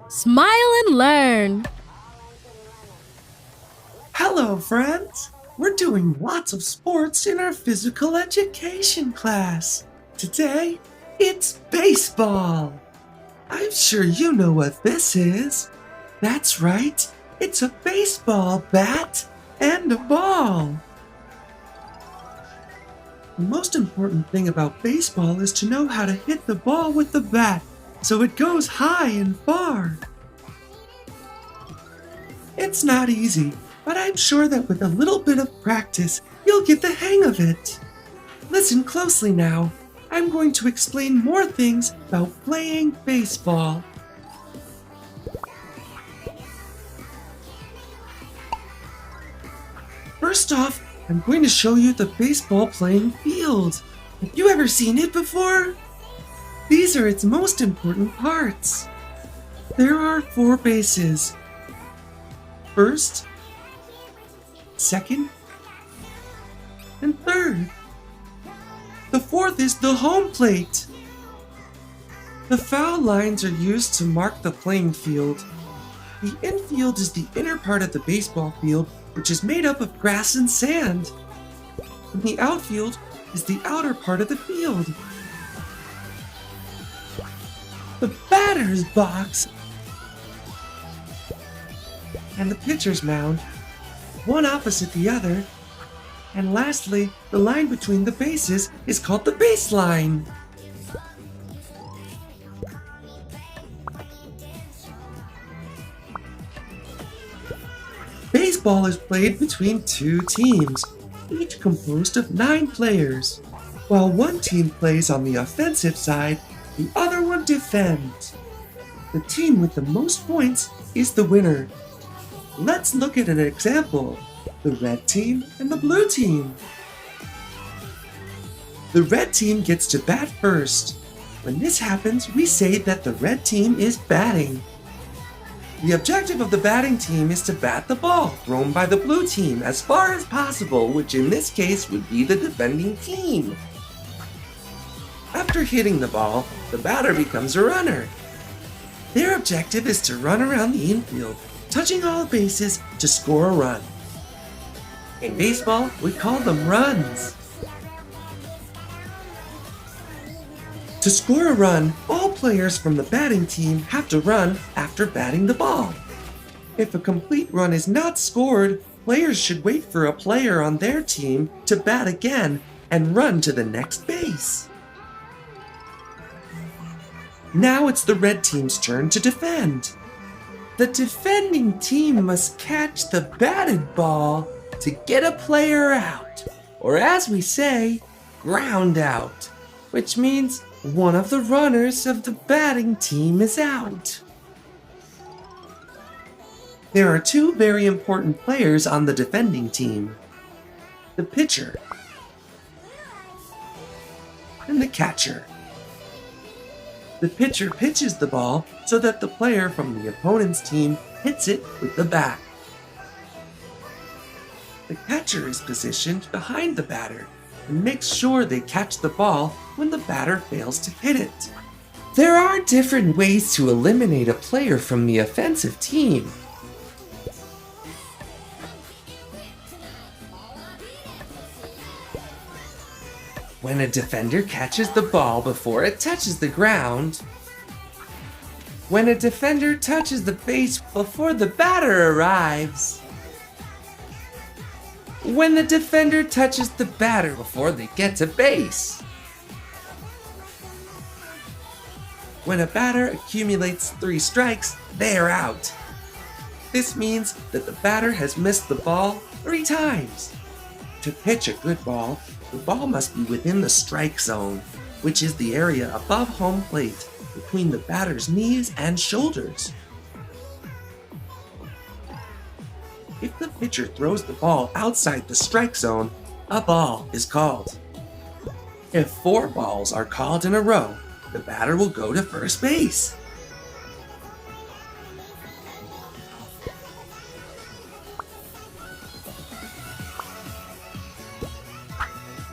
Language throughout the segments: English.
Smile and learn. Hello, friends! We're doing lots of sports in our physical education class. Today, it's baseball. I'm sure you know what this is. That's right, it's a baseball bat and a ball. The most important thing about baseball is to know how to hit the ball with the bat so it goes high and far. It's not easy, but I'm sure that with a little bit of practice, you'll get the hang of it. Listen closely now. I'm going to explain more things about playing baseball. First off, I'm going to show you the baseball playing field. Have you ever seen it before? These are its most important parts. There are 4 bases. First, second, and third. The 4th is the home plate. The foul lines are used to mark the playing field. The infield is the inner part of the baseball field, which is made up of grass and sand. And the outfield is the outer part of the field. The batter's box and the pitcher's mound, one opposite the other. And lastly, the line between the bases is called the baseline. Baseball is played between 2 teams, each composed of 9 players. While one team plays on the offensive side, the other one defends. The team with the most points is the winner. Let's look at an example. The red team and the blue team. The red team gets to bat first. When this happens, we say that the red team is batting. The objective of the batting team is to bat the ball thrown by the blue team as far as possible, which in this case would be the defending team. After hitting the ball, the batter becomes a runner. Their objective is to run around the infield, touching all bases to score a run. In baseball, we call them runs. To score a run, all players from the batting team have to run after batting the ball. If a complete run is not scored, players should wait for a player on their team to bat again and run to the next base. Now it's the red team's turn to defend. The defending team must catch the batted ball to get a player out, or as we say, ground out, which means one of the runners of the batting team is out. There are 2 very important players on the defending team: the pitcher and the catcher. The pitcher pitches the ball so that the player from the opponent's team hits it with the bat. The catcher is positioned behind the batter and makes sure they catch the ball when the batter fails to hit it. There are different ways to eliminate a player from the offensive team. When a defender catches the ball before it touches the ground. When a defender touches the base before the batter arrives. When the defender touches the batter before they get to base. When a batter accumulates 3 strikes, they are out. This means that the batter has missed the ball 3 times. To pitch a good ball, the ball must be within the strike zone, which is the area above home plate, between the batter's knees and shoulders. If the pitcher throws the ball outside the strike zone, a ball is called. If 4 balls are called in a row, the batter will go to first base.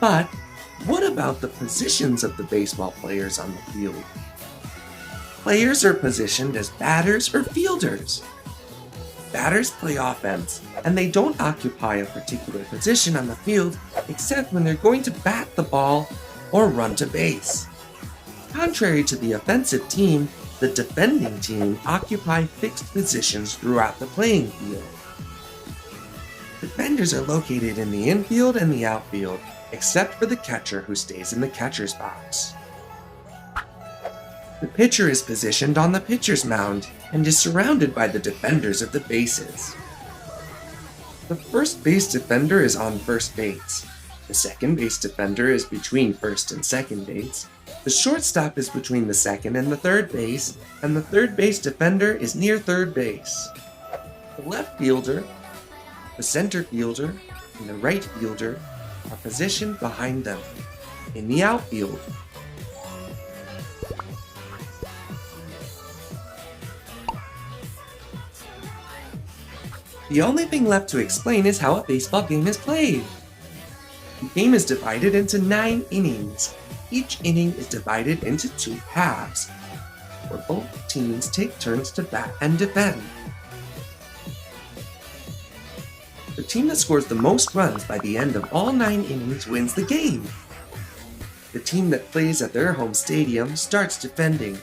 But what about the positions of the baseball players on the field? Players are positioned as batters or fielders. Batters play offense, and they don't occupy a particular position on the field except when they're going to bat the ball or run to base. Contrary to the offensive team, the defending team occupy fixed positions throughout the playing field. Defenders are located in the infield and the outfield, except for the catcher who stays in the catcher's box. The pitcher is positioned on the pitcher's mound and is surrounded by the defenders of the bases. The first base defender is on first base. The second base defender is between first and second base. The shortstop is between the second and the third base, and the third base defender is near third base. The left fielder, the center fielder, and the right fielder are positioned behind them in the outfield. The only thing left to explain is how a baseball game is played. The game is divided into 9 innings. Each inning is divided into 2 halves, where both teams take turns to bat and defend. The team that scores the most runs by the end of all 9 innings wins the game. The team that plays at their home stadium starts defending.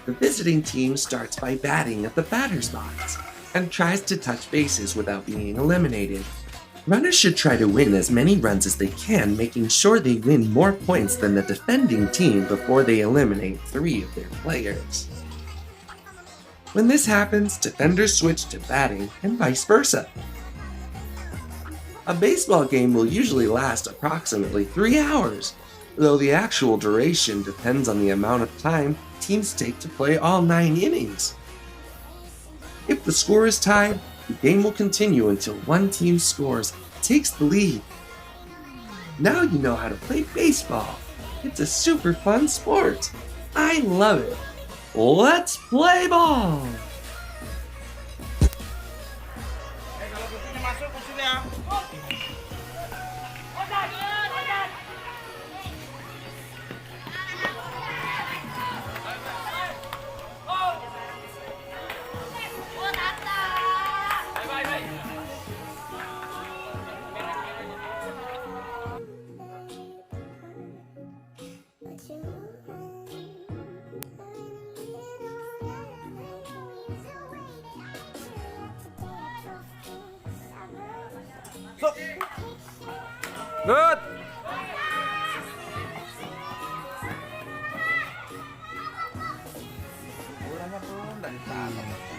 The visiting team starts by batting at the batter's box and tries to touch bases without being eliminated. Runners should try to win as many runs as they can, making sure they win more points than the defending team before they eliminate 3 of their players. When this happens, defenders switch to batting and vice versa. A baseball game will usually last approximately 3 hours, though the actual duration depends on the amount of time teams take to play all 9 innings. If the score is tied, the game will continue until one team scores, takes the lead. Now you know how to play baseball. It's a super fun sport. I love it. Let's play ball! Good. Bolanya turun dari sana.